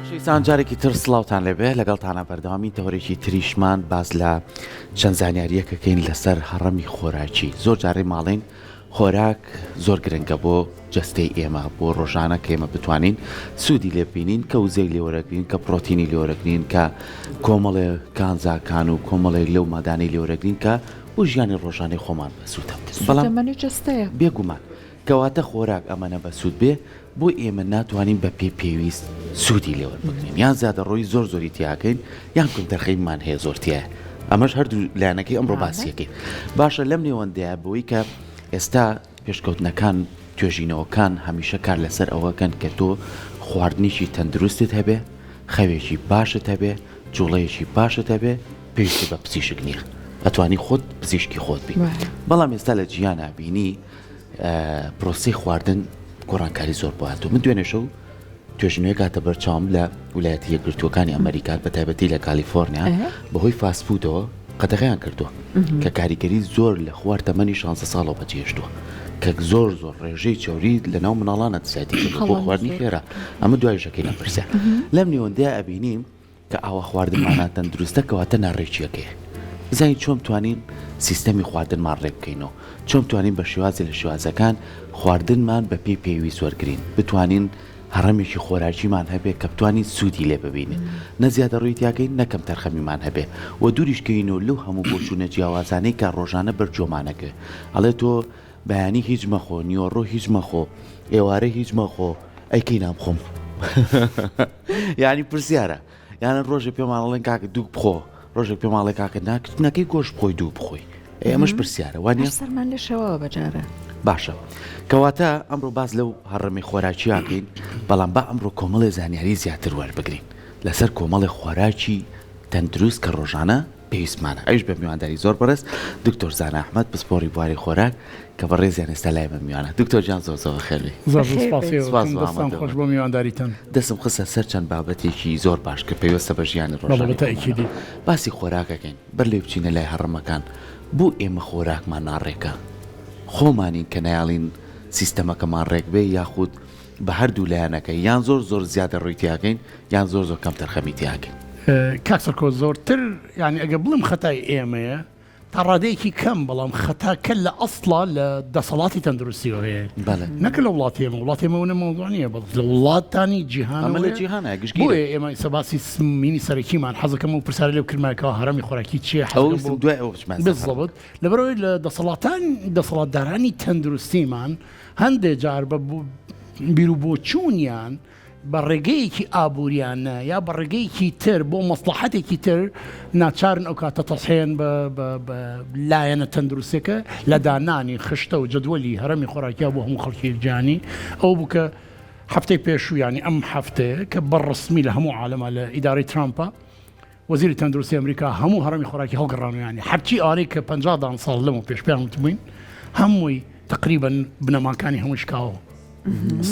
خۆشەویستان جارێکی تر سڵاوتان لەبێ لەگەڵتانە بەردەوامی تەورێکی تریشمان باز لە چەند زانیاریەکەکەین لەسەر هەڕەمی خۆراکی. زۆر جارێ ماڵین خۆراک زۆر گرنگە بۆ جەستەی ئێمە بۆ ڕۆژانە کە ئێمە بتوانین سوودی لێبینین کە وزەی لێوەرەگرین کە پرۆتینی لێوەرەگرین کە کۆمەڵێ کانزاکان و کۆمەڵێک لەو مادانەی لێوەرەگرین کە بۆ ژیانی ڕۆژانەی خۆمان بەسوودە بەڵام جەستەیە بێگومان کەواتە خۆراک ئەمەنە بەسوود بێ بۆ ئێمە ناتوانین بە پێویست سوودی لێوە بگرین یان زیادە ڕۆی زۆری تیاکەین یان کونتەرخەیمان هەیە زۆرتیە ئەمەش هەردوو لایەنەکەی ئەمڕۆ باسیەکەی باشە لەم نێوەندەیە بۆی کە ئێستا پێشکەوتنەکان توێژینەوەکان هەمیشە کار لەسەر ئەوەکەن کە تۆ خواردنیشی تەندروستت هەبێ خەوێکی باشت هەبێ جوڵەیەکی باشت هەبێ پێویستی بە پزیشک نییە ئەتوانی خۆت پزیشکی خۆت بی بەڵام ئێستا لە جیانە بینی پرۆسی خواردن گۆڕانکاری زۆر بۆهاتوو من دوێنێ شەو توێژینەوەی کاتە بەرچاوم لە ویلایەتە یەکگرتووەکانی ئەمریکا بە تایبەتی لە کالیفۆرنیا بەهۆی فاسفودەوە قەدەغەیان کردووە کە کاریگەری زۆر لە خوارد تەمەنی 16 ساڵەوە بەجێهێشتووە کە زۆر ڕێژەی چۆری لە ناو مناڵانە دەساتی بۆ خواردنی خێرا ئەمە دوایژەکەی نەپرسە لەم نێوەندەیە ئەبینیم کە ئاوا خواردنمانە تەندروستە کەواتە ناڕێکیەکەی بزانین چۆن توانین سیستەمی خواردنمان ڕێک بکەینەوە چۆن توانین بە شێوازی لە شێوازەکان خواردنمان بە پێویست وەرگرین بتوانین هەڕەمێکی خۆراکیمان هەبێ کە بتوانین سوودی لێ ببینین نەزیادە ڕووی تیاکەین نەکەم تەرخەمیمان هەبێ و دووریشکەینەوە لەو هەموو بۆچوونە جیاوازانەی کە ڕۆژانە بەرجۆمانەکە ئەڵێ تۆ بەیانی هیچ مەخۆ نیوەڕۆ هیچ مەخۆ ئێوارە هیچ مەخۆ ئەیکەی نامخۆم یعنی پرسیارە یانە ڕۆژێ پێماڵڵێن کاکە دوو بخۆ ڕۆژێک پێ ماڵێک کاکە نەکەی گۆشت بخۆی دوو بخۆی ئەمەش پرسیارە وانە سەرمان لە شەوەوە بەجارە باشە کەواتە ئەمڕۆ باز لەو هەڕەمی خۆراکیاکەین بەڵام با ئەمڕۆ کۆمەڵی زانیاری زیاتر وەربگرین لەسەر کۆمەڵی خۆراکی تەندروست کە ڕۆژانە پێویستمانە ئەوش بە میوانداری زۆر بەرز دکتۆر زانە ئەحمەد پسپۆری بواری خۆراک کە بەڕێزیان ئێستا لای بە میوانە دکتۆر جان زۆر خێری خۆش بۆ میوانداریتان دەستم خستە سەر چەند بابەتێکی زۆر باش کە پێویستە بە ژیانی ڕۆژانە باسی خۆراکەکەین بەر لێ بچینە لای هەڕەمەکان بۆ ئێمە خۆراکمان ناڕێکە خۆمانین کە نایاڵین سیستەمەکەمان ڕێک بێ یاخود بە هەردوو لایەنەکە یان زۆر زیادە ڕوویتیاکەین یان زۆر کەم تەرخەمیتیاکەین کاکسەرکۆ زۆرتر یعنی ئەگە بڵم خەتای ئێمەیە تا ڕادەیەکی کەم بەڵام خەتاکە لە ئەسڵا لە دەسەڵاتی تەندروستیەوە هەیە نەکە لە وڵاتێمە وڵاتێمەوە نەمەوضوعانیە بەڵ لە وڵاتانی جیهانە ئێمە سەباسی مینی سەرەکیمان حەزەکەم و پرسیارە لێو کردمایەوە هەرەمی خۆراکی چیە بزەبت لەبەرەوەی لە دەسەڵاتدارانی تەندروستیمان هەندێک جار بە بیر و بۆچوونیان بە ڕێگەیەکی ئابوووریانە یا بە ڕێگەیەکی تر بۆ مەسلحەتێکی تر ناچارن ئەو کاتە تەسحێن بە لایەنە تەندروستەکە لە دانانی خشتە و جدوەلی هەرەمی خۆراکیا بۆ هەموو خەڵکی جیهانی ئەو بووکە هەفتەی پێشوو ئەم هەفتەیە کە بەڕسمی لە هەموو عالەما لە ئیدارەی ترامپە وەزیری تەندروستی ئەمریکا هەموو هەرەمی خۆراکی هەڵگەڕانویانی هەرچی ئارەی کە 50 ساڵ لەمە پێش پێیان وتبووین هەمووی تقریبا بنەماکانی هەموو شکاوە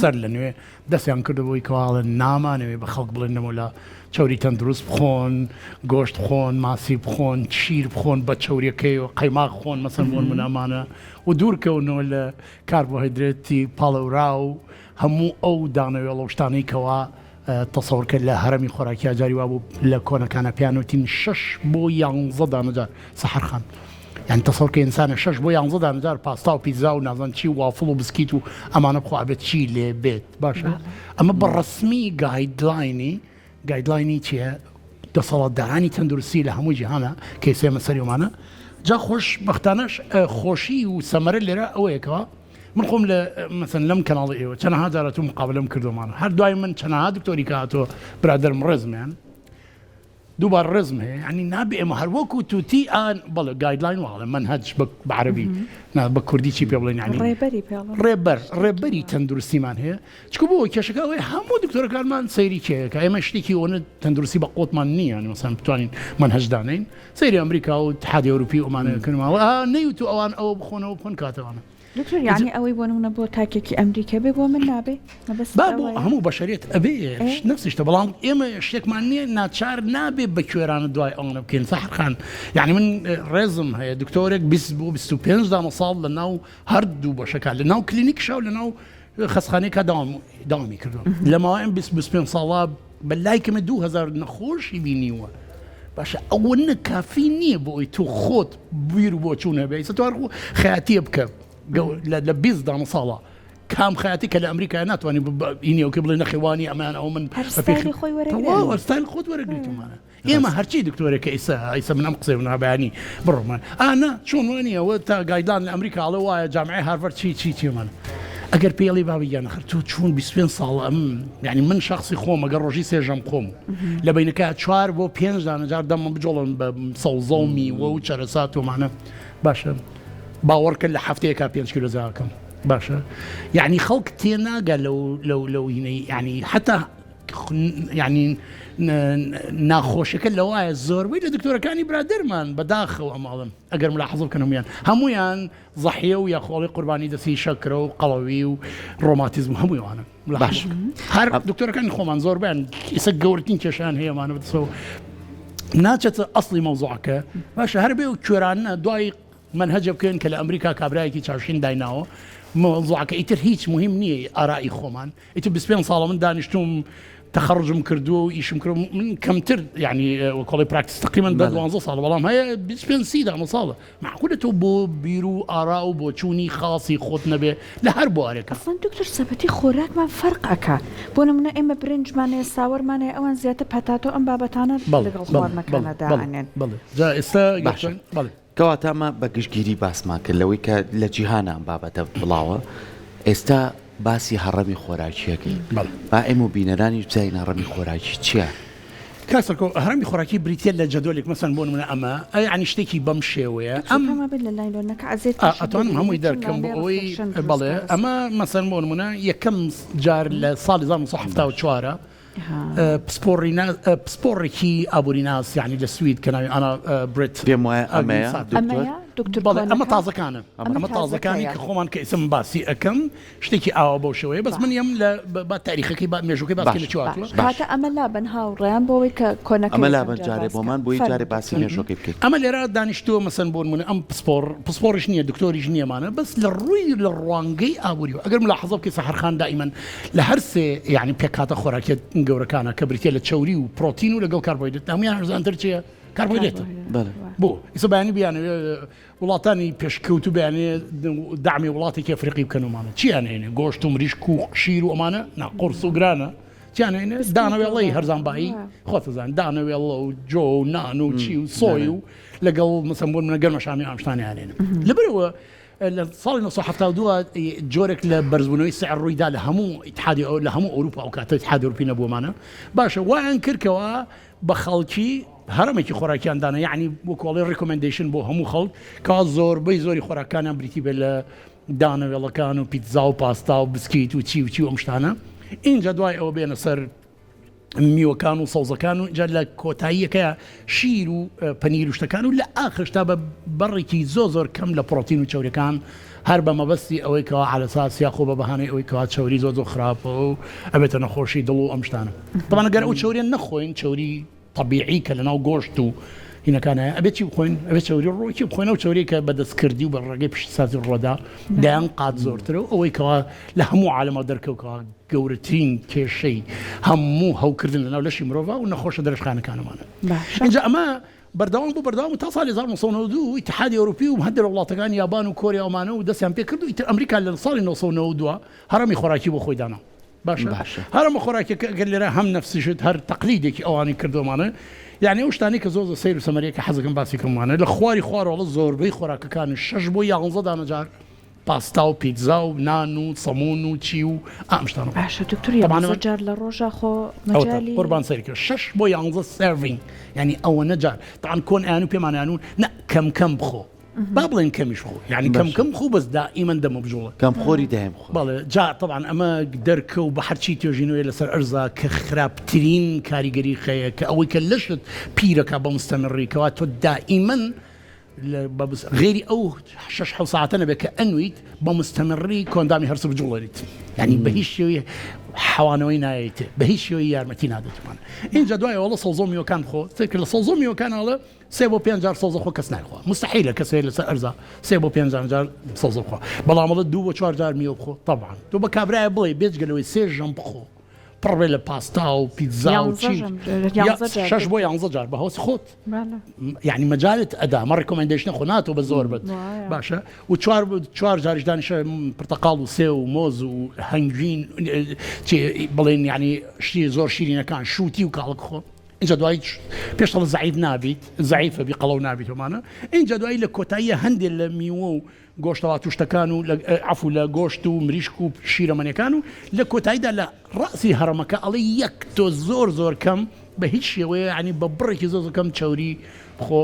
سەر لە نوێ دەستیان کردبووی کەواڵە نامانەوێ بە خەڵک بڵێنەوە لە چوری تەندروست بخۆن گۆشت بخۆن ماسی بخۆن شیر بخۆن بە چوریەکەی و قەیماق خۆن مەسەن بۆن منامانە و دوورکەونەوە لە کاربۆهیدرێتی پاڵەورا و هەموو ئەو دانەوێ لەشتانەی کەوا تەسەورکە لە هەرەمی خۆراکی جاری وا بوو لە کۆنەکانە پیانوتین 6 بۆ 11 دانەجار سەحەرخان یان تەسەورکە ئینسانە 6 بۆ 11 دانەجار پاستا و پیتزا و نازان چی وافڵ و بسکیت و ئەمانە بخوا بێت چی لێ بێت باشە ئەمە بەڕسمی گایدلاینی چیە دەسەڵاتدارانی تەندروستی لە هەموو جیهانە کە ئێستا سەریۆمانە جا خۆش بەختانەش خۆشی و سەمەرە لێرە ئەوەیەکەوە من خۆم لە مەسەن لەم کەناڵی ئێوە چەندەها جارەت و مقابلەم کردومانە هەر دوای من چەندەها دکتۆری کاتەوە برادەرم ڕێزمیان دووبار ڕێزم هەیە ینی نابێ ئێمە هەروەکو توتی ئان بەڵێ گایدلاین واڵێ منهەج بە عەرەبی بە کوردی چی پێ بڵێن ینی ڕێبەری تەندروستیمان هەیە چکە بۆ کێشەکە ئەوەی هەموو دکتۆرەکانمان سەیری کێیەکە ئێمە شتێکی ئەوە تەندروستی بە قوتمان نییە مەسەن بتوانین منهەجدانین سەیری ئەمریکا و اتحادی ئەوروپی ئۆمانەکەنماوە نەیوت ئەوان ئەوە بخۆنەوە بخۆن کاتەوانە دکتۆر یعنی ئەوەی بۆ نمونە بۆ تاکێکی ئەمریکا بێ بۆ من نابێ بۆ هەموو بەشەریەت ئەبێ نفسیشتە بەڵام ئێمە شتێکمان نییە ناچار نابێ بە کوێرانە دوای ئەوە بکەین سەحرخان یعنی من ڕێزم هەیە دکتۆرێک 20 بۆ 25 ساڵ لە ناو هەردوو بەشەکان لە ناو کلینیکشا و لە ناو خەسخانەیەکە داوامی کردو لە ماوەیان 25 ساڵا بەلای کەمە 2000 نەخۆشی بینیوە باشە ئەوە کافی نییە بۆی تو خۆت بیر بۆ چوونە بێ سەوار خەیاتیە بکە لە 20 دانە ساڵە کام خەیاتی کە لە ئەمریکا ناتوانانی ئینیەوە بڵێ نەخێوانی ئەمان ئەو من خۆی خۆت وەرەگریتمانە ئێمە هەرچی دکتۆرێکە ئیسا من ئەم قسەی نابیانی بڕۆمان چۆن وانیەوە تا گایدلان لە ئەمریکاڵە وایە جامعی هارڤەرد چیمانە ئەگەر پێڵی بابیان نەخر تو چوون 25 ساڵ یعنی من شخصی خۆم ئەگەر ڕۆژی سێژەم خۆم لە بینەکە 4 بۆ 5 دانەجار دەمە بجۆڵن بە سەوزە و میوە و چەرەسات ومانە باشە باوەڕکە لە هەفتەیەکە 5 کیلۆ زاکەم باشە یعنی خەڵک تێناگە لەو هینەی یعنی حتا یعنی ناخۆشەکە لەوایە زۆربەی لە دکتۆرەکانی برادەرمان بەداخەوە ئەماڵن ئەگەر ملاحظە بکەن هەمویان زەحیە و یا خۆڵی قوربانی دەستی شەکرە و قەڵەوی و ڕۆماتیزم هەموویانە باش هەر دکتۆرەکانی خۆمان زۆربیان ئیسە گەورەترین کێشیان هەیەمانە بەدەستەوە ناچێتە ئەسڵی مەوزوعەکە باشە هەر بێ و کوێرانە دوای منهەجە بکەن کە لە ئەمریکا کابرایەکی چاوشین دایناوە مەوزوعەکە ئیتر هیچ مهم نییە ئارایی خۆمان ئیتر 25 ساڵە من دانیشتوم تخرجم کردو و ئیشم کرد من کەمتر يعني وكولي براكتس تقريبا 12 ساڵ بەڵام هەیە 25 دانە ساڵە معقولە تۆ بۆ بیر و ئارا و بۆ چوونی خاصی خۆت نەبێ لە هەر بوارێکە ئەسڵەن دکتۆر سەبەتی خۆراکمان فەرقەکە بۆ نمونە ئێمە برنجمانەیە ساوەرمانەیە ئەوان زیاتر پەتاتۆ ئەم بابەتانە لەگەڵ خواردنەکانەدا ئەنێن جا ئێستا کەواتە ئەمە بە گشتگیری باسمان کرد لەوەی کە لە جیهانە ئەم بابەتە بڵاوە ئێستا باسی هەڕەمی خۆراکیەکەی با ئێمە بینەرانیش بزانین هەڕەمی خۆراکی چییە؟ کاسەکۆ هەڕەمی خۆراکی بریتە لە جەدۆلێک مەسەن بۆ نمونە ئەمە یعنی شتێکی بەم شێوەیە ئەتوانم هەمووی دەرکەم بۆ ئەوەی بەڵێ ئەمە مەسەن بۆ نمونە یەکەم جار لە ساڵی 1974 پسپۆڕێکی ئابووریناس یعنی لە سوید کە ناوی ئانا برێت پێم وایە ئەمەیە ئەمە تازەکانە ئەمە تازەکانی کە خۆمان کە ئیسم باسی ئەەکەم شتێکی ئاوا بۆ شەوەیە بەس من یم لە تاریخەکەی مێژوەکەی باسی لە چواتوە کاتە ئەمە لابن هاوڕێیان بۆەوەی کە کۆنەکە ئەمە لابن جارێ بۆمان بۆی جارێ باسی مێژوەکەی بکەیت ئەمە لێرە دانیشتووە مەسەن بۆ نمونە ئەم پسپۆڕش نییە دکتۆریش نییەمانە بەس لە ڕووی لە ڕوانگەی ئابووریەوە ئەگەر ملاحظە بکەی سەحەرخان دائیمەن لە هەر سێ یعنی پێکاتە خۆراکێت گەورەکانە کە بریتە لە چەوری و پرۆتین و لەگەڵ کاربۆیدرێت هەمویان هەرزانتر چییە؟ کاربۆیدرێتە بۆ ئیسە بەیانی بیانێ وڵاتانی پێشکەوت و بەیانێ دامی وڵاتێکی ئەفریقی بکەنومانە چیان هێنێ گۆشت و مریشک و شیر و ئەمانە قورس و گرانە چیان هێنێ دانەوێڵەی هەرزانبایی خۆتەزان دانەوێڵە و جۆ و نان و چی و سۆی و لەگەڵ مەسەمبوون منە گەرمەشامی ئامشتانیان هێنێ لەبەرەوە لە ساڵی 1972 جۆرێک لە بەرزبوونەوەی سعر ڕوویدا لە هەموو اتحادی لە هەموو ئەوروپا ئەو کاتە اتحادی ئەوروپی نەبوومانە باشە وایان کردکەوە بە خەڵکی هەرمێکی خۆراکیاندانە یعنی بۆ کۆڵی ڕیکۆمەندیشن بۆ هەموو خەڵک کە زۆربەی زۆری خۆراکانیان بریتی بێت لە دانەوێڵەکان و پیتزا و پاستا و بسکیت و چی و ئەم شتانە اینجا دوای ئەوە بێنە سەر میوەکان و سەوزەکان و جا لە کۆتاییەکە شیر و پەنیر و شتەکان و لە ئاخرشتا بە بەڕێکی زۆر کەم لە پرۆتین و چەورەکان هەر بە مەبەستی ئەوەی کەوا عەلەساس یا خۆ بە بەهانەی ئەوەی کەوا چەوری زۆر خراپە و ئەبێتە نەخۆشی دڵ و ئەم شتانە طبعاً ئەگەر ئەو چەوریان نەخۆین چەوری طبیعی کە لەناو گۆشت و هینەکانە ئەبێت چی بخۆین ئەبێت چەوری ڕۆکی بخۆین ئەو چەوری کە بەدەستکردی و بە ڕێگەی پشتسازی ڕۆدا دایان قات زۆرترە و ئەوەی کەوا لە هەموو عالەمە دەرکەوتەوە گەورەترین کێشەی هەموو هەوکردن لەناو لەشی مرۆڤ و نەخۆشە دەرەشخانەکانەمانە اینجا ئەمە بەردەوام بۆ بەردەوام تا ساڵی 1992 اتحادی ئەوروپی و هەندێک وڵاتەکان یابان و کۆریا ئەمانە و دەستیان پێ کرد و ئیتر ئەمریکا لە ساڵی 1992 هەرەمی خۆراکی بۆ خۆی دانا باشە هەرەمە خۆراکیەکە گەر لێرە هەم نەفسیشت هەر تەقلیدێکی ئەوانی کردومانە یعنی ئەو شتانی کە زۆر سەیر و سەمەریەکە حەزەکەم باسی کەمانە لە خواری خوارەوەڵە زۆربەی خۆراکەکان 6 بۆ 11 دانەجار پاستا و پیتزا و نان و سەمون و چی و ئەم شتانە باشە دکتۆر یان جار لە ڕۆژە خۆ مەجالی قوربان سەرکە 6 بۆ 11 سێرڤینگ یعنی ئەوە نەجار تاان کۆن ئەیان و پێمانیانون نە کەم بخۆ با بڵێن کەمیش خۆ یعنی کەم خۆ بەس دائیمەن دەمە بژۆڵە کەم خۆری دایم خۆ بەڵێ جا طبعا ئەمە دەرکە و بە هەرچی توێژینەوەی لەسەر ئەرزا کە خراپترین کاریگەری خەیە کە ئەوەی کە لەشت پیرەکە بە مستەمڕیکەوە تۆ دائیمەن غێری ئەو 6 ساعتە نەبێت کە ئەنویت بە مستەمڕی کۆندامی هەرس بجوڵێریت یعنی بە هیچ شێوەیە حەوانەوەی نایێت بە هیچ شێوەی یارمەتی نادەتوانە اینجا دوای وڵە سەوزۆ میوەکان خۆ تێکرد لە سەوزۆ میوەکانەڵە 3 بۆ 5 جار سەوزە خۆ کەس نایخوا مستحیلە کەسێ لەسەر ئەرزا 3 بۆ 5 جار سەوزە بخۆ بەڵامەڵە 2 بۆ 4 جار میوە بخۆ طبعا تۆ بە کابرایە بڵێ بێجگەلەوەی 3 ژەم بخۆ پڕێ لە پاستا و پیتزا و شش بۆ 11 جار بە هۆس خۆت یعنی مەجالت ئەدا مە ڕیکۆمەندێشنە خۆ ناتۆ بە زۆر بێت باشە و چوار جاریش دانیشە پرتەقاڵ و سێ و مۆز و هەنگین بڵێن یعنی شتی زۆر شیرینەکان شووتی و کاڵک خۆ اینجا دوای پێشتەڵ زعیف نابیت زعیفە بی قەڵەو نابیت ومانە اینجا دوایی لە کۆتاییە هەندێک لە میوە و گۆشتەوە توشتەکان و عفو لە گۆشت و مریشک و شیرەمەنیەکان و لە کۆتاییدا لە ڕاسی هەرەمەکە ئەڵێ یەک تۆ زۆر کەم بە هیچ شێوەیە ینی بە بڕێکی زۆر کەم چوری خۆ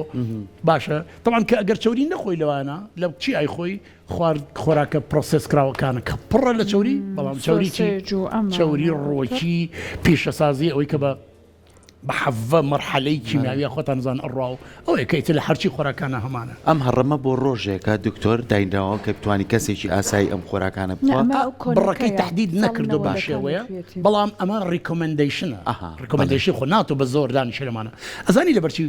باشە طبعاً کە ئەگەر چوری نەخۆی لەوانە لە چی ئای خۆی خوارد خۆراکە پرۆسس کراوەکانە کە پڕە لە چوری بەڵام چوری ڕۆکی پیشەسازی ئەوەی کە بە بحەڤە مەرحەلەی کیمیاویە خۆتان نزان ئەڕاو ئەوەیە کەیتە لە هەرچی خۆراکانە هەمانە ئەم هەڕەمە بۆ ڕۆژێکە دکتۆر داینراوە کە بتوانانی کەسێکی ئاسایی ئەم خۆراکانە بڕەکەی تهدید نەکردو باشێوەیە بەڵام ئەمە ریکۆمەندیشنە ریکۆمەندیشن خۆ ناتۆ بە زۆر دانیشە لەمانە ئەزانی لە بەرچی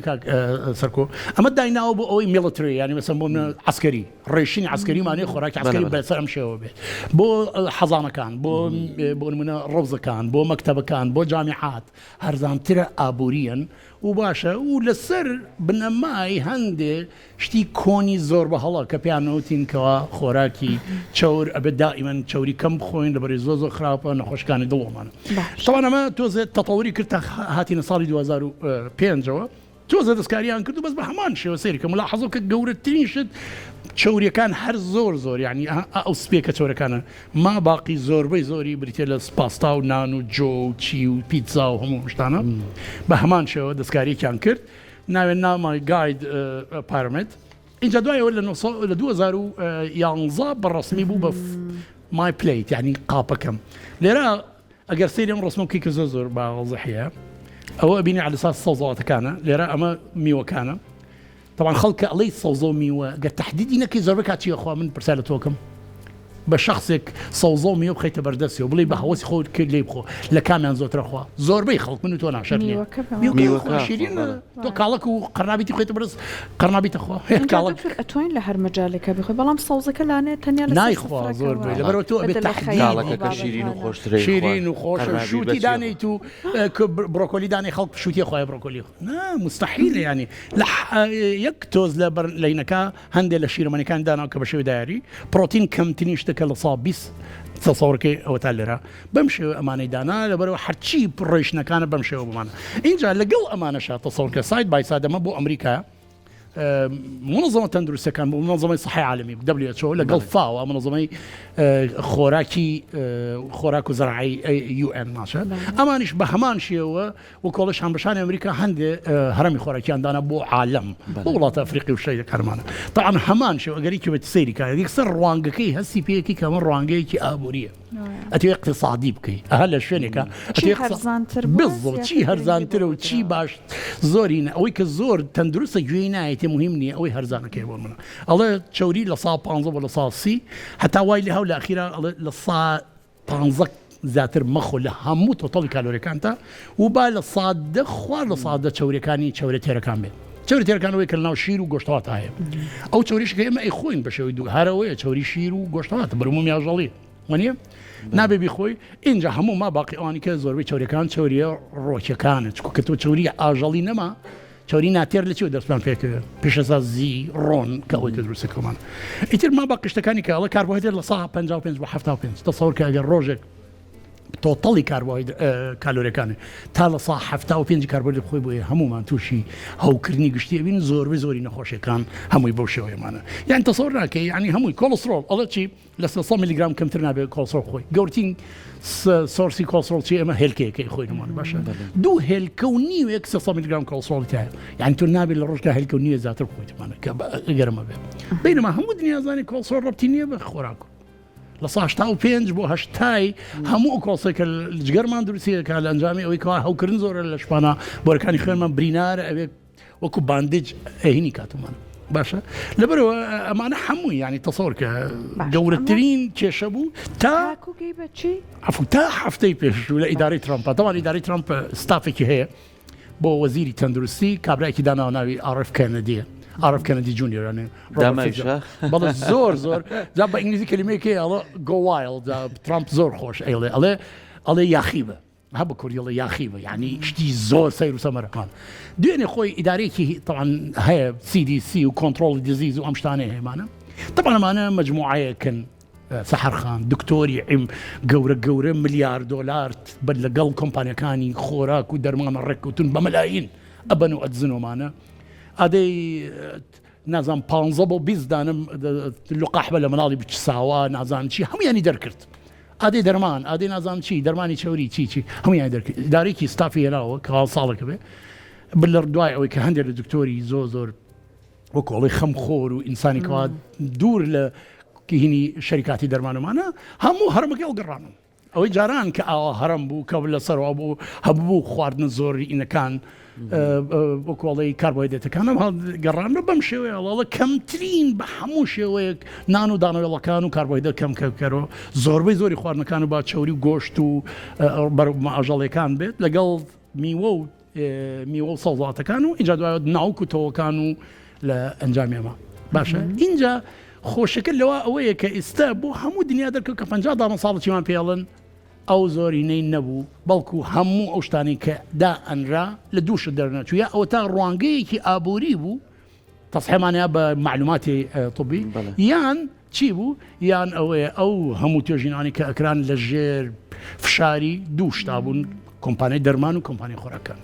سەرکۆ ئەمە دایناوە بۆ ئەوەی میلیتری ینی مەسەن بۆ عسکەری ڕێشینی عسکەریمانەیە خۆراکی عسکەری بەسەر ئەم شێوە بێت بۆ حەزانەکان بۆ نمونە ڕۆزەکان بۆ مەکتەبەکان بۆ جامیعات هەرزانترە ئابووریەن و باشە و لەسەر بنەمای هەندێک شتی کۆنی زۆر بە هەڵە کە پیانەوتینکەوە خۆراکی چور ئەبێت دائیمەن چوری کەم بخۆین لەبەری زۆر خراپە نەخۆشکانی دڵۆمانە تەوان ئەمە تۆزێت تەتەوری کرد تا هاتینە ساڵی 2005ەوە تۆزە دەستکاریان کرد و بەس بە هەمان شێوە سەیری کە ملاحەزە کە گەورەترین شت چوریەکان هەر زۆر یعنی ئەو سپێکە چۆرەکانە ما باقی زۆربەی زۆری بریتێ لە پاستا و نان و جۆ و چی و پیتزا و هەموو شتانە بە هەمان شێوە دەستکاریەکیان کرد ناوێن نامای گاید پارمێت اینجا دوایەوە لە 2011 بەڕەسمی بوو بە مای پلیت یعنی قاپەکەم لێرە ئەگەر سەیری ئەم ڕسمەکەی کە زۆر باوەزەحیە ئەوە بینی على ئەساس سەوزەواتەکانە لێرە ئەمە میوەکانە طبعا خەڵکە ئەڵەی سەوزە و میوە گە تهدیدی نەکەی زۆربەی کاتیە خوا من پرسا لە تۆکەم بە شخصێک سەوزە و میوە بخەیتە بەردەستی و بڵێ بە هەوەسی خۆت کرد لێ بخۆ لە کامیان زۆرترە خوا زۆربەی خەڵک من و تۆ ناشەر نییە شیرین تۆ کاڵک و قەرنابیتی خۆیتە بەرز قەرنابیتە خوا ئەتوانین لە هەر مەجالێکە بخۆی بەڵام سەوزەکە لانێت تەنیا نایخوا زۆربەی لەبەرەوە تۆ ئەبێت تەحدیدەکە شیرین و خۆشترە شیرین و خۆش شوتی دانیت و بڕۆکۆلی دانی خەڵک شوتی خۆی بڕۆکۆلی مستحیل ینی یەک تۆز لە لەینەکە هەندێک لە شیرەمەنیەکان دانا کە بە شێوەی دایاری پرۆتین کەمترین شتەکە لە ساڵ 20 تەسەوڕەکەی ئەوە تا لێرە بەم شێوە ئەمانەی دانا لەبەرەوە هەرچی ڕێژنەکانە بەم شێوە بمانە اینجا لەگەڵ ئەمانەشە تەسەوڕکە سایت بای سایدەمە بۆ ئەمریکا منظمە تەندروستەکان بۆ منظمەی صحی عالمی WHO لەگەڵ فاو منظمەی خۆراک و زەراعی UN ماشە ئەمانیش بە هەمان شێوە و کۆڵش هەمبەشانی ئەمریکا هەندێ هەرمی خۆراکیان دانا بۆ عالەم بۆ وڵاتە ئەفریقی و شەیەکانمانە تاعاً هەمان شێوە ئەگەری بێت سەیری کار یەکسەر ڕوانگەکەی هەستی پێیەکی کە ئەمە ڕوانگەیەکی ئابووریە ئەتێ اقتصادی بکەیت ئەها لە شوێنێکە بڵ چی هەرزانترە و چی باش زۆرینە ئەوەی کە زۆر تەندروستە گوێی نایەتێ مهم نییە ئەوەی هەرزانەکەی بۆ منە ئەڵێ چوری لە ساڵ 15 بۆ لە ساڵ 30 هەتا وای لە هەو لە ئەخیرا لە ساڵ 15 زیاتر مەخۆ لە هەموو تۆتەڵی کالۆریەکانتە و با لە سادە خوار لە سادە چورەکانی چورە تێرەکان بێت چورە تێرەکانەوەی کە لەناو شیر و گۆشتەوات هەیە ئەو چوریشکە ئێمە ئەی خۆین بە شێوەی دوو هەرەوەیە چوری شیر و گۆشتەوات بەرمومی ئاژەڵی وانە نابێ بیخۆی اینجا هەموو ما باقی ئەوانی کە زۆربەی چورەکان چوریە ڕۆکیەکانە چکو کە تۆ چوری ئاژەڵی نەما چوری ناتێر لە چی دەستمان پێکرد پیشەسازی ڕۆن کە ئەوەی کە دروستەکەمان ئیتر ما باقی شتەکانی کە ئەڵە کاربۆهایدرێت لە ساعە 55 بۆ 75 تەسەوڕ کە ئەگەر ڕۆژێک تۆتەڵی کالۆریەکانی تا لە ساعە 75 کاربۆهایدرێت بخۆی بۆیە هەمومان تووشی هەوکردنی گشتی ئەبین زۆری نەخۆشیەکان هەمووی بەو شێوەیەمانە یان تەسەوڕ ناکەی ینی هەمووی کۆلسترۆل ئەڵە چی لە 300 میلیگرام کەمتر نابێت کۆلسترۆل خۆی گەورترین سۆرسی کۆلسترۆل چی ئەمە هێلکەیەکەی خۆی نمانە باشە دوو هێلکە و نیوێک 300 میلیگرام کۆلسترۆڵی تایە یعنی تۆ نابێت لە ڕۆژدا هێلکە و نیوێ زیاتر بخۆیتمانە کە گەرمە بێت بینەما هەموو دنیازانی کۆلسترۆل ڕەبتی نییە بە خۆراک لە 5 بۆ 8 هەموو کۆڵسێکە جگەرمان دروستیەکە لە ئەنجامی ئەوەی کەوا هەوکردن زۆرە لە شپانە بۆرەکانی خوێنمان برینارە ئەوێ وەکو باندێج ئەهینی کاتمانە باشە لەبەرەوە ئەمانە هەمووی ینی تەسەوڕ کە گەورەترین کێشە بوو تا هەفتەی پێشوو لە ئیدارەی ترامپە دەوان ئیدارەی ترامپ ستافێکی هەیە بۆ وەزیری تەندروستی کابرایەکی داناوە ناوی RF کەنەدیە عرف كندي جونيور يعني بەڵێ زۆر جا بە ئینگلیزی کلمەیەکی ئەڵە گۆ وایڵد ترامپ زۆر خۆش ئەڵێ یاخیبە هەبە کوردیڵە یاخیبە یعنی شتی زۆر سیر و سەمەرەکان دوێنێ خۆی ئیدارێکی طبعا هەیە CDC و کۆنتڕۆڵ دیزیز و ئەم شتانەیە هەیەمانە طبعا ئەمانە مجموعەیەکن سەحەرخان دکتۆری عیم گەورە ملیار دۆلار بە لەگەڵ کۆمپانیەکانی خۆراک و دەرمانە ڕێککەوتون بە مەلاین ئەبەن و ئەدزنۆمانە ئادەی نازان 15 بۆ 20 دانم لقاحبە لە مناڵی بچساوە نازان چی هەمویانی دەرکرد ئادەی دەرمان ئادەی نازان چی دەرمانی چوری چی هەمویانی دەرکرد دارێکی ستافی هێناوە کە ساڵێکە بێ بلەر دوای ئەوەی کە هەندێک لە دکتۆری زۆر وەکۆڵی خەمخۆر و ئینسانی کەوا دوور لە هینی شەریکاتی دەرمانەمانە هەموو هەرمەکە ئەوگەڕانن ئەوەی جاران کە ئاوا هەرم بوو کە لە سەرەوە بوو هەبوو خواردن زۆری ئینەکان وەکۆڵی کاربۆیدێتەکانم گەڕانە بەم شێوەیەڵە کەمترین بە هەموو شێوەیەک نان و دانەوێڵەکان و کاربۆیدە کەم کەکەرەوە زۆربەی زۆری خواردنەکان و با چوری و گۆشت و ئاژەڵەکان بێت لەگەڵ میوە و سەڵاتەکان و اینجا دوای ناوک و تۆوەکان و لە ئەنجامێمە باشە اینجا خۆشەکە لەوە ئەوەیە کە ئێستا بۆ هەموو دنیا دەرکەوت کە 50 ساڵێکیمان پێڵن ئەو زۆرینەی نەبوو بەڵکو هەموو ئەو شتانی کە دا ئەنرا لە دووشە دەرنەچووە ئەوە تا ڕوانگەیەکی ئابووری بوو تەسحێمانەیە بە معلوماتی طبی یان چی بوو یان ئەوەیە ئەو هەموو توێژینانی کە ئەکران لە ژێر فشاری دوو شتا بوون کۆمپانیای دەرمان و کۆمپانیای خۆراکان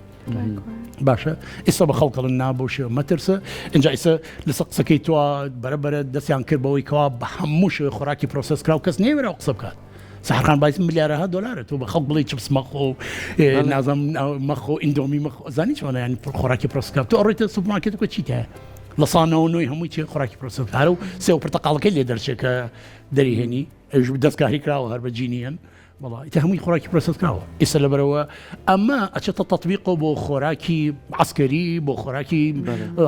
باشە ئێستا بە خەڵکەڵن نابۆ شێوە مەترسە اینجا ئێستا لەسەر قسەکەی تۆ بەرەبەرە دەستیان کرد بەوەی کەوا بە هەموو شێوەی خۆراکی پرۆسس کرا و کەس نێوەرە قسە بکات سەحرخان باعث ملیارەها دۆلارە تۆ بە خەڵک بڵێ چپس مەخۆ نازم مەخۆ ئیندۆمی مەخۆ زانی چۆنە ینی خۆراکی پرۆسس کرا تۆ ئەڕێتە سوپەرمارکێتەکە چیت هەیە لە سانەوە نوێی هەمووی چی خۆراکی پرۆسس کرا و سێو پرتەقاڵەکەی لێ دەرچێت کە دەریهێنی ئەوش دەستکاری کراوە هەر بە جینیەن والله ئیتە هەمووی خۆراکی پرۆسس کراوە ئێستا لەبەرەوە ئەمە ئەچێتە تەطبیقەوە بۆ خۆراکی عسکەری بۆ خۆراکی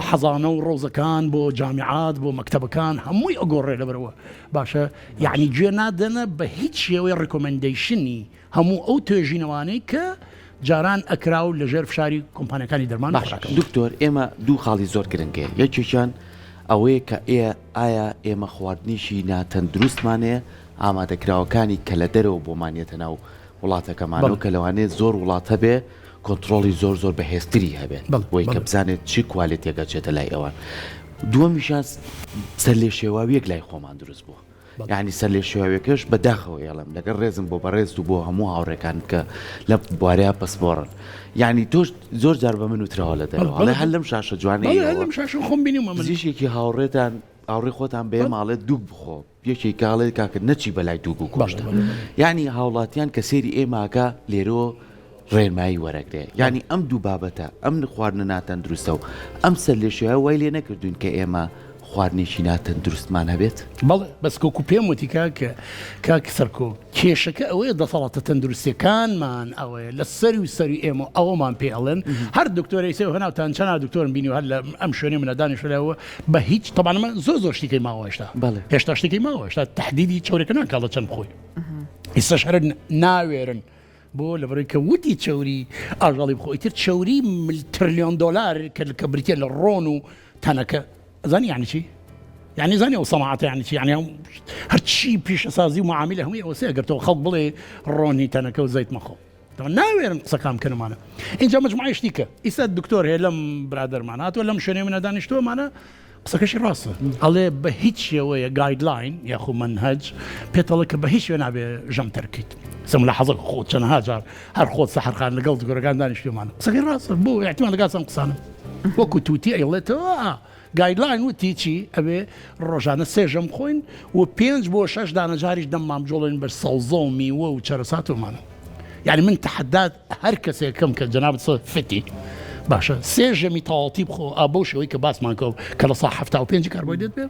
حەزانە و ڕۆزەکان بۆ جامیعات بۆ مەکتەبەکان هەمووی ئەگۆڕێ لەبەرەوە باشە یعنی گوێ نادەنە بە هیچ شێوەی ڕیکۆمەندەیشنی هەموو ئەو توێژینەوانەی کە جاران ئەکراو لەژێر فشاری کۆمپانیەکانی دەرمان دکتۆر ئێمە دوو خاڵی زۆر گرنگەیە یەکێکیان ئەوەیە کە ئایا ئێمە خواردنیشی ناتەندروستمانەیە ئامادەکراوەکانی کە لە دەرەوە بۆمانێتە ناو وڵاتەکەمانەوە کە لەوانەیە زۆر وڵاتە بێ کۆنتترۆلی زۆر بەهێزتری هەبێت بۆی کە بزانێت چی کوالێتێکە چێتە لای ئەوان دووەمیشان سەر لێ شێواویەک لای خۆمان دروست بووە یعنی سەر لێ شێواوێکەش بەداخەوە ئێڵم لەگەڵ ڕێزم بۆ بەڕێز و بۆ هەموو هاوڕێکان کە لە بوارەیە پسپۆڕن یعنی تۆش زۆر جار بە من وتراوە لە دەرەوە هەر لەم شاشە جوانەیە خۆم بینیمە زیشێکی هاوڕێتان ئاوڕێ خۆتان بێ ماڵێت دووک بخۆ یەکێک کاڵێت کاکرد نەچی بەلای دووک و کوشتە یعنی هاوڵاتیان کە سێری ئێماکە لێرۆ ڕێنمایی وەرەگرێ یعنی ئەم دوو بابەتە ئەم خواردنە ناتەندروستە و ئەم سەر لێ شێوە وای لێ نەکردوین کە ئێمە خواردنێکی ناتەندروستمان هەبێت بەڵێ بەس کۆکو پێم وتی کاک سەرکۆ کێشەکە ئەوەیە دەسەڵاتە تەندروستیەکانمان ئەوەیە لە سەری ئێمە ئەوەمان پێڵێن هەر دکتۆری سێ هەناوتان چەند دکتۆرم بینی و هەر لە ئەم شوێنێ منە دانیشتەوە بە هیچ تەبانمە زۆر شتێکی ماوە هێشتا شتێکی ماوە هێشتا تهدیدی چۆرێکە ناکاڵە چەند بخۆی ئێستا شەر ناوێرن بۆ لەبەرەوەی کە وتی چوری ئاژەڵی بخۆی تر چوری تریلیۆن دۆلار کە بریتە لە ڕۆن و تەنەکە زاني يعني شي يعني زاني وصناعته يعني شي يعني هرشي بيش اساسي ومعامله هم وسيله قلت خلط بلي روني تنكه وزيت مخو طبعا ناوير قسكام كانوا معنا ان جا مجموعه شتيكه يسد الدكتور هي لم برادر معناته ولا مشوني من دانشتو معنا قسك شي راسه على بهيتش ويا جايد لاين يا اخو منهج بيطلق بهيش انا بجم تركيت سم لحظه خود كان هاجر هر خود سحر خان لقلت كان دانشتو معنا قسك راسه بو اعتماد قاسم قصانه وكتوتي ايلته گایدلاین وتی چی ئەوێ ڕۆژانە سێژەم خۆین و 5 بۆ 6 دانەجاریش دەمام جۆڵێن بەر سەوزە و میوە و چەرەساتومانە یعنی من تحدات هەر کەسێکم کە جەنابەت فتی باشە سێژەمی تاواڵتی بخۆ ئابۆ شەوەی کە باسمان کە لە ساعت 75 کاربۆیدێت بێ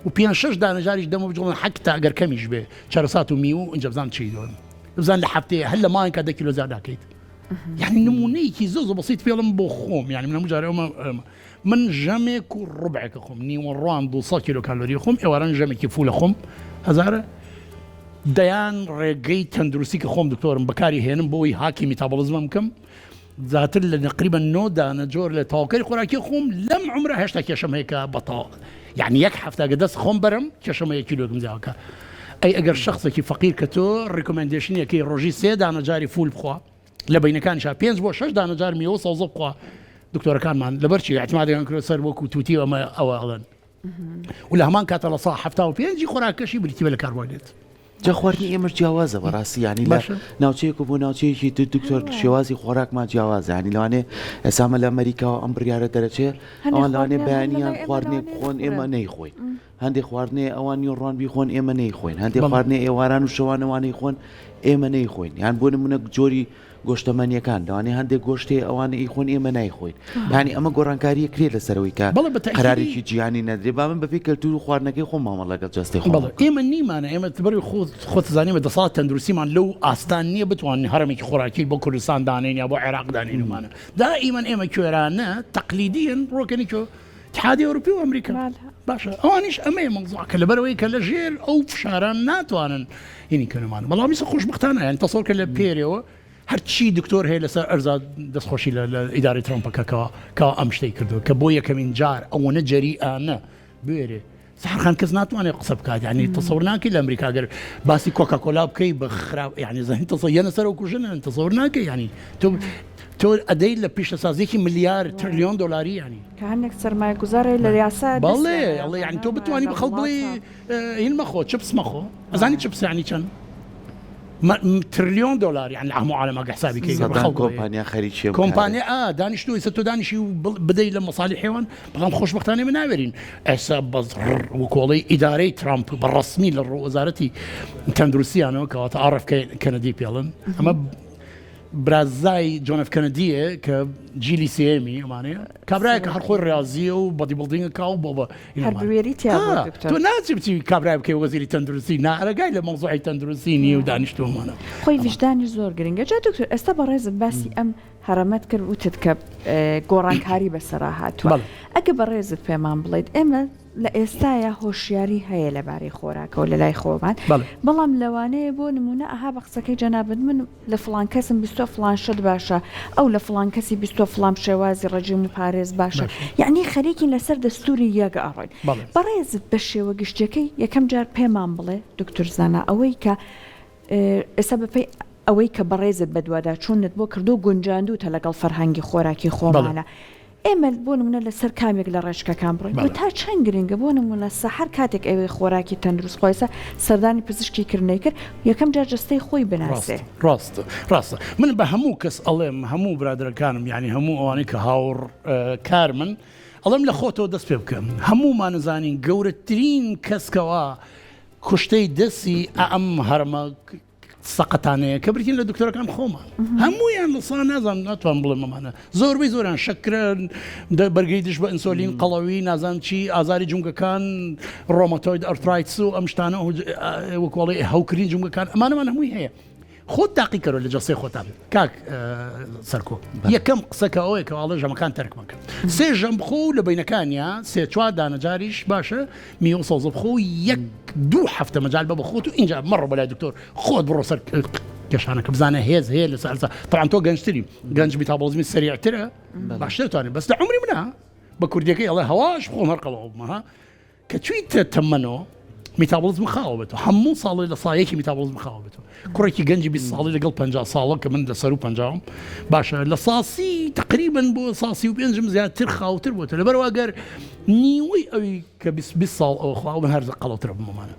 و 5-6 دانەجاریش دەمە بجۆڵێن حەکتا ئەگەر کەمیش بێ چەرەسات و میوە و ئینجا بزان چی دۆن بزان لە هەفتەیە هەر لە ماین کە 10 کیلۆ زیاداکەیت يعني نمونەیەکی زۆر بەسیط پێڵم بۆ خۆم يعني من جارێ من ژەمێک و ڕوبعێکە خۆم نیوەڕوان 200 کیلۆ کالۆری خۆم ئێواران ژەمێکی فولە خۆم هەزارە دەیان ڕێگەی تەندروستی کە خۆم دکتۆرم بەکاری هێنم بۆی هاکی میتابۆلیزمم بکەم زیاتر لە تقریبا 9 دانە جۆر لە تاواکەری خۆراکی خۆم لەم عمرە هێشتا کێشەم هەیە کە بەتاڵ يعني یەک هەفتە دەست خۆم بەرم کێشەمە 1 کیلۆگم زیاوەکە ئەی ئەگەر شخصێکی فەقیر کە تۆ ڕیکۆمەندێشنیەکەی ڕۆژی 3 دانە جاری فول بخوا لە بینەکانیشا 5 بۆ 6 دانەجار میوە سەوزە بخوا دکتۆرەکانمان لەبەرچی احتیمادیان کرد سەر وەکو توتی ئەوە ئەڵەن و لە هەمان کاتە لە سا 75 خۆراکەشی بریتیبە لە کاربۆیدێت جا خواردنی ئێمەش جیاوازە بەڕاستی ینی لە ناوچەیەک بۆ ناوچەیەکی دکتۆر شێوازی خۆراکمان جیاوازە ینی لەوانێ ئێسامە لە ئەمریکاوە ئەم بڕیارە دەرەچێت ئەوان لەوانێ بەیانیان خواردنێک خۆن ئێمە نەیخۆین هەندێک خواردنێ ئەوان نیۆڕوان بیخۆن ئێمە نەیخۆین هەندێک خواردنێ ئێواران و شەوانەوانەی خۆن ئێمە نەیخۆین یان بۆ نمونە جۆری گۆشتەمەنیەکان لەوانێ هەندێک گۆشتێ ئەوانە ئیخۆن ئێمە نایخۆین ینی ئەمە گۆڕانکاریە کرێت لەسەرەوەی کە قەرارێکی جیهانی نەدرێ با من بەپێی کەلتور و خواردنەکەی خۆم مامەڵەکە جەستەی خۆم ئێمە نیمانە ئێمە بەری خۆت زانیمە دەسەڵات تەندروستیمان لەو ئاستان نییە بتوانین هەرمێکی خۆراکی بۆ کوردستان دانین یا بۆ عێراق دانینمانە دائیمەن ئێمە کوێرانە تەقلیدیەن ڕۆکەنی کە اتحادی ئەوروپی و ئەمریکا باشە ئەوانیش ئەمەیە مەوزوعکە لەبەرەوەی کە لە ژێر ئەو فشاران ناتوانن هینی کەنەمان بەڵامیسە خۆشبەختانە یان تەسەوڕکە لە پێرەوە هەرچی دکتۆر هەیە لەسەر ئەرزا دەستخۆشی لە ئیداری ترۆمپەکەکەەوە ئەم شتەی کردو کە بۆ یەکەمین جار ئەوەنە جەریئانە بێرێ سەحرخان کەس ناتوانێت قسە بکات ینی تەسەوڕ ناکەی لە ئەمریکا گەر باسی کۆکاکۆلا بکەی بە خراپ یعنی زەهین یەنە سەر و کوژنن تەسەوڕ ناکەی ینی تۆ ئەدەی لە پیشەسازیەکی ملیار تریلیۆن دۆلاری ینی کە هەندێک سەرمایە گوزارێ لە ریاسە بەڵێ ئەڵێ ینی تۆ بتوانی بە خەڵک بڵێ هین مەخۆ چپس مەخۆ ئەزانی چپس ینی چەند تریلیۆن دلار يعني هەموو عالەمەکە حسابی کەی کۆمپانیا خەریکی کۆمپانیا دانیشتوی سە تۆ دانیشی و بدەی لە مەساڵحێوان بەڵام خۆشبەختانەی من ناوێرین ئێستا بەز وکۆڵی ئیدارەی ترامپ بەڕەسمی لە وەزارەتی تەندروستیانەوە کەواتە ئاڕف کەنەدی پێڵن ئەمە برازای جۆن ئەف کەنەدیە کە جیلی سێمی ئەمانەیە کابرایە کە هەر خۆی ڕازیە و بەدی بڵدینگە کاو بۆ تۆ ناچی بچی کابرای بکەی وەزیری تەندروستی نارەگای لە مەوزوعی تەندروستی نیە و دانیشتووەمانە خۆی ویژدانی زۆر گرنگە جا دکتۆر ئێستا بەڕێزت باسی ئەم هەرەمەت کرد وتت کە گۆڕانکاری بەسەرا هاتووە ئەگە بەڕێزت پێمان بڵێیت ئێمە لە ئێستاە هۆشیاری هەیە لەبارەی خۆراکەەوە لە لای خۆمان بەڵام لەوانەیە بۆ نمونە ئەها بە قسەکەی جەنابەت من لە فڵان کەسم بیستۆ فڵان شت باشە ئەو لە فڵان کەسی بیستۆ فڵام شێوازی ڕەجیم و پارێز باشە یعنی خەریکی لەسەر دەستوری یەک ئاڕۆین بەڕێزت بە شێوە گشتەکەی یەکەم جار پێمان بڵێ دکتۆر زانا ئەوەی کە ئێستا بەپێی ئەوەی کە بەڕێزت بەدووادا چوونت بۆ کردو گونجاندوتە لەگەڵ فەرهەنگی خۆراکی خۆمانە ئێمە بۆ نمونە لەسەر کامێک لە ڕێژکەکان بڕین و تا چەند گرنگە بۆ نمونە سەحەر کاتێک ئەوەی خۆراکی تەندروست خۆیسە سەردانی پزیشکی کردنەی کرد یەکەم جار جستەی خۆی بناسێ ڕاستە من بە هەموو کەس ئەڵێم هەموو برادرەکانم یعنی هەموو ئەوانەی کە هاوڕ کار من ئەڵێم لە خۆتەوە دەست پێ بکەم هەموومان نزانین گەورەترین کەسکەوە کوشتەی دەستی ئەم هەرمە سەقەتانەیە کە برین لە دکتۆرەکان خۆمان هەموویان لەسان نازان ناتوان بڵێم ئەمانە زۆربەی زۆران شەکرن بەرگەی دش بە ئینسۆلین قەڵەوی نازان چی ئازاری جونگەکان ڕۆماتۆید ئەرترایتس و ئەم شتانە وەکوڵی هەوکرین جونگەکان ئەمانەمان هەمووی هەیە خۆت تاقی کەرەوە لە جەستەی خۆتان کاک سەرکۆ یەکەم قسەکە ئەوەیە کە ئاڵە ژەمەکان تەرکمەکە سێ ژەم بخۆ و لە بینەکانیا سێ چوار دانەجاریش باشە میوە سەوزە بخۆ یەک دوو هەفتە مەجال بە بخۆت و اینجا مەڕۆ بەلای دکتۆر خۆت بڕۆ سەر کێشانەکە بزانە هێز هەیە لە سەرسا طبعاً تۆ گەنجتری گەنج میتابۆلیزمی سەریعترە باشتر دەتوانێت بەس لە عمری منە بە کوردیەکەی ئەڵێ هەواش بخۆم هەر قەڵەوە کە چویتە تەمەنەوە میتابۆلیزم خاوە بێتەوە هەموو ساڵی لە سایەکی میتابۆلیزم خاوە بێتەوە کوڕێکی گەنجی 20 ساڵی لەگەڵ 50 ساڵە کە من لە سەر و 50 باشە لە ساسی تقریبا بۆ ساسی و پێنجم زیاتر خاوتر بووە لەبەرەوە گەر نیوەی ئەوی کە 20 ساڵ ئەوە خوا من هەر قەڵەوترە بمەمانە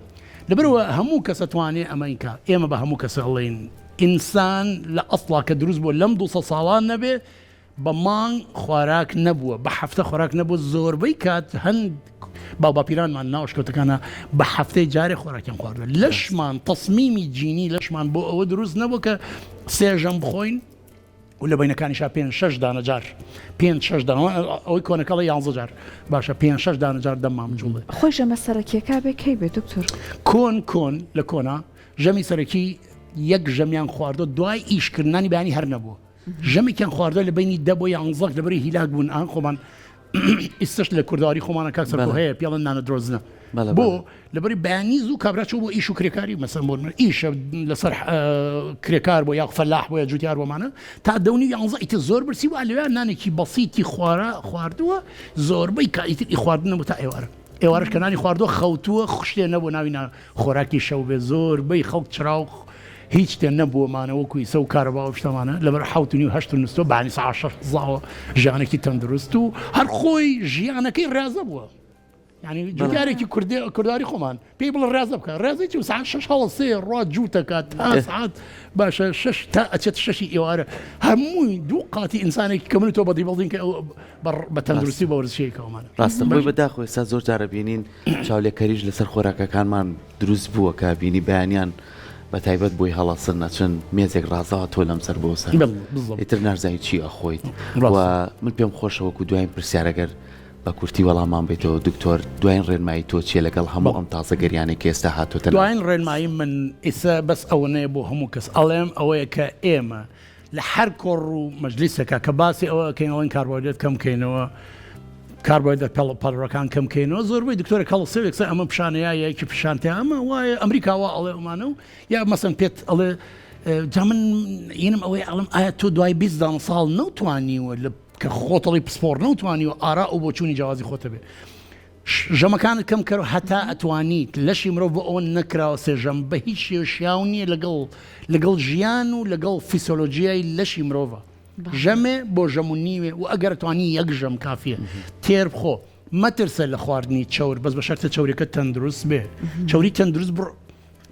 لەبەرەوە هەموو کەسە توانێ ئەمەینکە ئێمە بە هەموو کەسە ئەڵێن ئینسان لە ئەسڵا کە دروست بووە لەم 200 ساڵان نەبێ بە مانگ خواراک نەبووە بە هەفتە خۆراک نەبووە زۆربەی کات هەند باپیرانمان ناوشکەوتەکانە بە هەفتەی جارێ خۆراکیان خواردوە لەشمان تەسمیمی جینی لەشمان بۆ ئەوە دروست نەبوو کە سێژەم بخۆین و لە بینەکانیشا 5-6 دانەجار 5-6 ئەوەی کۆنەکەڵی 11 جار باشە 5-6 دانەجار دەمام جوڵێ خۆی ژەمە سەرەکیەکە بێ کەی بێ دکتۆر کۆن لە کۆنا ژەمی سەرەکی یەک ژەمیان خواردۆ دوای ئیشکردنانی بەیانی هەر نەبووە ژەمێکیان خواردۆ لە بینی 10 بۆ 11 لەبەری هیلاک بوون ئان خۆمان ئیسش لە کورداری خۆمانە کاکسەر هەیە پیاڵن نانە درۆزنە بۆ لەبەری بەیانی زوو کابراچەوە بۆ ئیش و کرێکاری مەسەن بۆ ئیشە لەسەر کرێکار بۆ یاق فەلاح بۆ یا جوتیار بۆمانە تا دەونی 11 ئیتر زۆر برسی وە لەوێ نانێکی بەسیتی خواردووە زۆربەی کائیتر خواردن بۆ تا ئێوارش کە نانی خواردووە خەوتووە خوشتێ نەبوو ناوی خۆراکی شەو بێ زۆربەی خەڵک چراو هیچ شتێ نەبووەمانە وەکوی سە و کارەبا و شتەمانە لەبەر 7:30 نستۆ بانی ساعت 6 زاوە ژیانێکی تەندروست و هەر خۆی ژیانەکەی ڕازە بووە. يعني جارێکی کورداری خۆمان پێی بڵ ڕازە بکە ڕازێکی و ساعت 6 هەڵە سێ ڕات جووتەکات تا ساعت باشە 6 تا ئەچێت 6 ئێوارە هەمووی دوو قاتی ئینسانێکی کەمن تۆ بەدی بەڵدین کە بە تەندروستی بە وەرزشەیەکەوەمانە ڕاستە خۆی بەداخۆی ئێستا زۆر جارە بینین چاولێکەریش لەسەر خۆراکەکانمان دروست بووە کە بینی بەیانیان بە تایبەت بۆی هەڵەسن نەچن مێزێک ڕازەوە تۆ لەمسەر بۆ سەر ئیتر نارزایی چی ئەخۆیت و من پێم خۆشەوەکو دوایین پرسیارەگەر بە کورتی وەڵامان بێتەوە دکتۆر دوایین ڕێنمایی تۆ چیە لەگەڵ هەموو ئەم تازە گەریانێک کە ئێستا هاتوتە دوایین ڕێنمایی من ئێستا بەس ئەوە نەیە بۆ هەموو کەس ئەڵێم ئەوەیە کە ئێمە لە هەر کۆڕ و مەجلیسەکە کە باسی ئەوەکەین ئەوەن کاربۆیدێت کەم بکەینەوە کاربۆیدێت پەڵەکان کەم بکەینەوە زۆربەی دکتۆرە کەڵسەوێکسە ئەمە پیشانەیەکی پیشانتە ئەمە وایە ئەمریکاوە ئەڵێ ئەمانە و یا مەسەن پێت ئەڵێ جا من ینم ئەوەی ئەڵم ئایا تۆ دوای 20 ساڵ نەوتوانیوە لە کە خۆتەڵی پسپۆر نەوتوانی و ئارا و بۆ چوونی جیازی خۆتە بێ ژەمەکانت کەم کەرەوە هەتا ئەتوانیت لەشی مرۆڤ بۆ ئەوە نەکراوە سێژەم بە هیچ شێوشیاو نییە لەگەڵ ژیان و لەگەڵ فیسۆلۆجیای لەشی مرۆڤە ژەمێ بۆ ژەمونیوێ و ئەگەر توانی یەک ژەم کافیە تێر بخۆ مەترسە لە خواردنی چەور بەس بە شەرتە چەورەکە تەندروست بێ چەوری تەندروست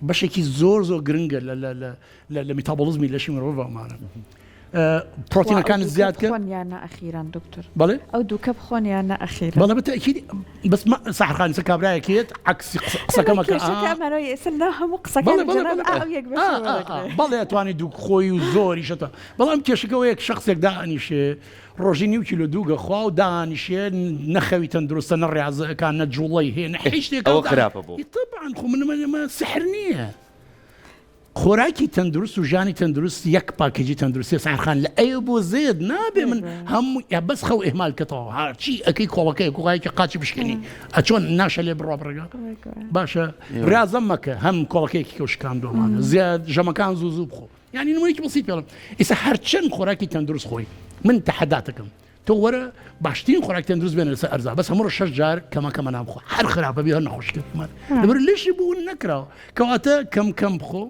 بەشێکی زۆر گرنگە لە میتابۆلیزمی لەشی مرۆڤەمانە پروتینەکان زیاد کە خۆنیانە ئەخیران دکتۆر بەڵێ ئەو دووکە بخۆنیانە ئەخیرە بەڵێ بەتەکید بەس ساحرخانی سە کابرایەکێت عکسی قسەکەمەکە هەموو قسەکان بەڵێ ئەتوانی دوو خۆی و زۆری شەتە بەڵام کێشەکەەوە یەک شخصێک دانیشێ ڕۆژی 9 کیلۆ دووگە خوا و دانیشێ نەخەوی تەندروستە نەڕێازەکان نەجوڵی هەیە نەحیشتێک ئەوە خراپە بوو طبعاً خۆ منمە سحر نییە خۆراکی تەندروست و ژانی تەندروست یەک پاکێجی تەندروستی ساحرخان لە ئەوە بۆ زێد نابێ من هەموو یا بەس خەو ئێمالکەتەوە هاچی ئەەکەی کۆڵەکەی کوغایکی قاچی بشکنی ئەچۆن ناشە لێ بڕۆبڕگە باشە ڕازەم مەکە هەم کۆڵەکەیەکی کەوشکان دۆمانە زیاد ژەمەکان زوو بخۆ یعنی نمونێکی بەسیط پێڵم ئێستا هەرچەند خۆراکی تەندروست خۆی من تەحەداتەکەم تۆ وەرە باشترین خۆراک تەندروست بێنە لەسەر ئەرزا بەس هەموو 6 جار کەمەکەمە نابخۆ هەر خراپە بێ هەر نەخۆشکردمان لەبەر لێشی بوون نەکراوە کەواتە کەم بخۆ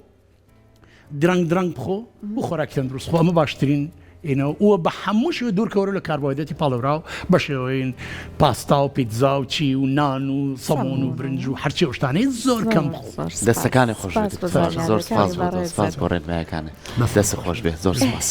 درەنگ بخۆ بۆ خۆراکی تەندروست خۆ ئەمە باشترین ئێنەوە بە هەموو شێوە دوورکەوەرە لە کاربۆهایدرێتی پاڵەوراو بە شێوەیەن پاستا و پیتزا و چی و نان و سەمون و برنج و هەرچی شتانەی زۆر کەم بخۆ دەستەکانی خۆش زۆر سپاس بۆ ڕێنمایەکانت دەست خۆش بێ زۆر سپاس